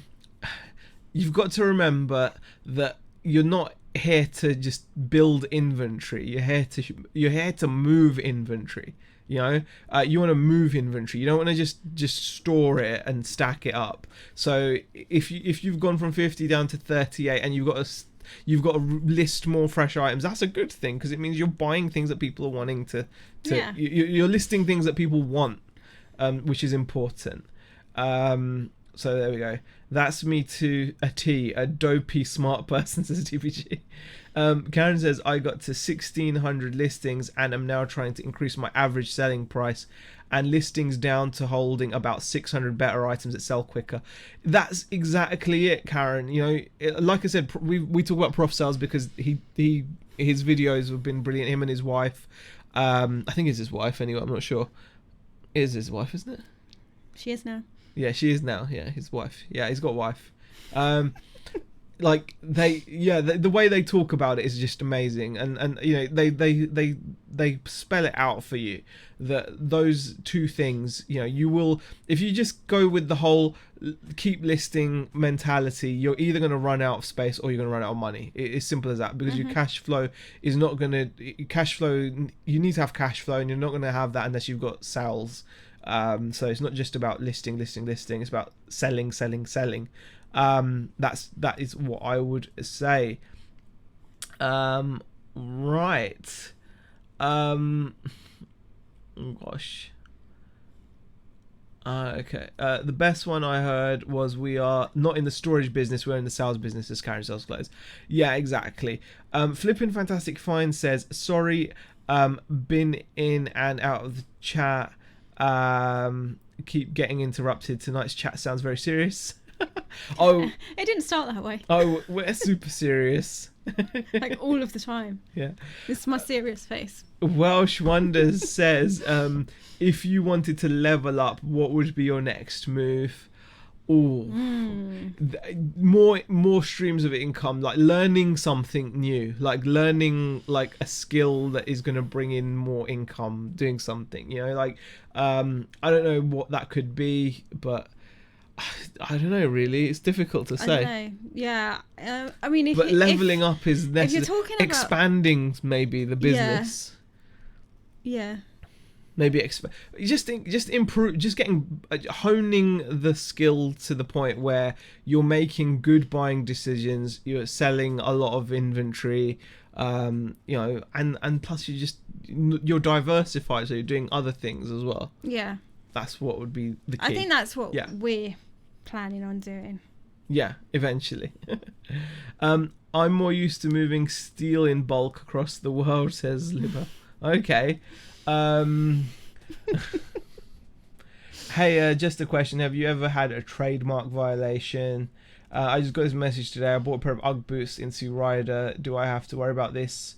you're not here to just build inventory. You're here to move inventory. You want to move inventory. You don't want to just store it and stack it up. So if you've gone from 50 down to 38 and you've got to list more fresh items, that's a good thing, because it means you're buying things that people are wanting to you're listing things that people want, which is important. So there we go. That's me to a T, a dopey smart person, says TPG. Karen says, I got to 1,600 listings and am now trying to increase my average selling price and listings down to holding about 600 better items that sell quicker. That's exactly it, Karen. Like I said, we talk about Prof Sales because his videos have been brilliant. Him and his wife. I think it's his wife anyway. I'm not sure. It is his wife, isn't it? She is now. Yeah, she is now. Yeah, his wife. Yeah, he's got a wife. Like the way they talk about it is just amazing, and they they spell it out for you, that those two things, you know, you will, if you just go with the whole keep listing mentality, you're either going to run out of space or you're going to run out of money. It's simple as that, because your cash flow is not going to, you need to have cash flow, and you're not going to have that unless you've got sales. So it's not just about listing, it's about selling. That is what I would say. Right. Gosh. Okay. The best one I heard was, we are not in the storage business, we're in the sales business, as Karen sells clothes. Yeah, exactly. Flipping Fantastic Find says, sorry, been in and out of the chat. Keep getting interrupted. Tonight's chat sounds very serious. Oh, it didn't start that way. Oh, we're super serious. Like all of the time. Yeah. This is my serious face. Welsh Wonders says, if you wanted to level up, what would be your next move? Oh, more streams of income, like learning something new, like learning like a skill that is going to bring in more income, doing something, you know, like I don't know what that could be, but I don't know, really. It's difficult to say. I don't know. Yeah. I mean, but leveling up is necessary. If you're talking about expanding, maybe the business. Yeah. Maybe just improve, just honing the skill to the point where you're making good buying decisions, you're selling a lot of inventory, you know, and plus you're diversified, so you're doing other things as well. Yeah. That's what would be the key. I think that's what we're planning on doing. Yeah, eventually. I'm more used to moving steel in bulk across the world, says Libba. Okay. Hey, just a question. Have you ever had a trademark violation? I just got this message today. I bought a pair of UGG boots into Rider. Do I have to worry about this?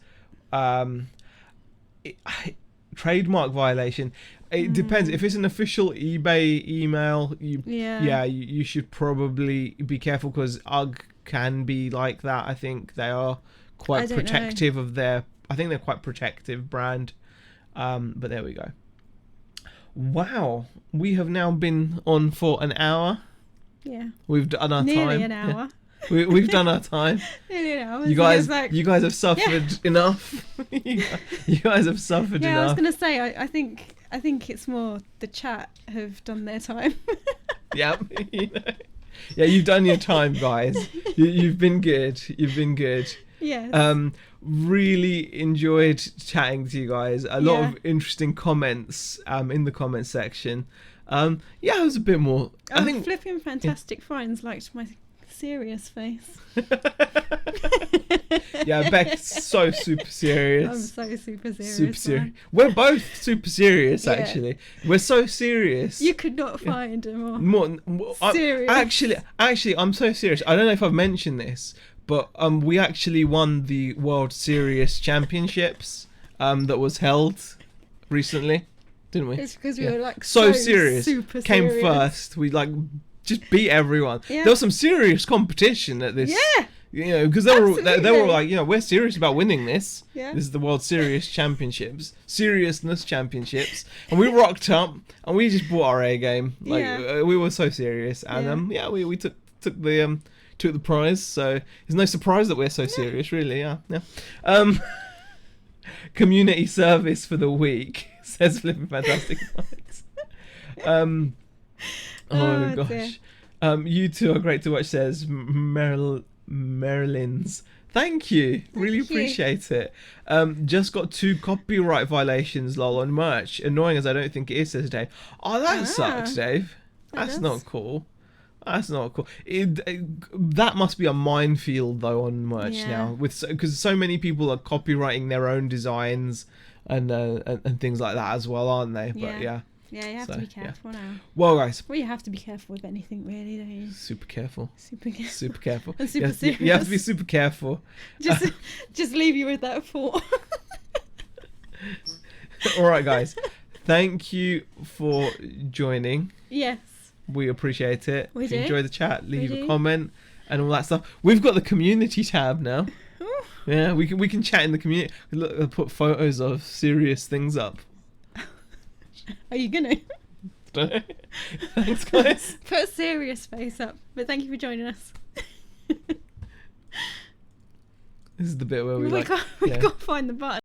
Trademark violation. It depends. If it's an official eBay email, you should probably be careful, because UGG can be like that. I think they are quite protective of their. I think they're quite protective brand. But there we go. Wow, we have now been on for an hour. Yeah, we've done our time. Nearly an hour. Yeah. We've done our time. Nearly an hour. You guys have suffered enough. You guys have suffered enough. Yeah, I was gonna say. I think it's more the chat have done their time. Yeah, you know. Yeah, you've done your time, guys. You've been good. Yes. Really enjoyed chatting to you guys. A lot of interesting comments in the comment section. It was a bit more. I think Flipping Fantastic Finds liked my serious face. Yeah, Beck's so super serious. I'm so super serious. Super serious. We're both super serious, actually. We're so serious. You could not find a more serious. Actually, I'm so serious. I don't know if I've mentioned this, but we actually won the World Serious Championships that was held recently, didn't we? It's because we were like so serious. Super Came serious. first. We like just beat everyone. Yeah. There was some serious competition at this. Yeah. You know, because they were like, you know, we're serious about winning this. Yeah. This is the World Serious Championships, Seriousness Championships, and we rocked up and we just brought our A game. Like we were so serious, and we took the prize. So it's no surprise that we're so serious, really. Yeah. Community service for the week, says Flipping Fantastic Minds. Oh gosh. You two are great to watch, says Marilyn's. Thank you. Really appreciate it. Just got 2 copyright violations, lol, on merch. Annoying as I don't think it is, says Dave. Oh, that sucks, Dave. That's not cool. That's not cool. That must be a minefield though on merch now, because so many people are copyrighting their own designs and things like that as well, aren't they? But yeah, you have to be careful now. Well, guys, you have to be careful with anything, really, don't you? Super careful. Super careful. Super careful. And super serious. You have to be super careful. Just leave you with that thought. All right, guys. Thank you for joining. Yes. We appreciate it. We if you do. enjoy the chat, leave a comment and all that stuff. We've got the community tab now. Yeah, we can chat in the community. Look, I'll put photos of serious things up. Are you gonna? Thanks, guys. Put a serious face up. But thank you for joining us. This is the bit where we We like. can't find the button.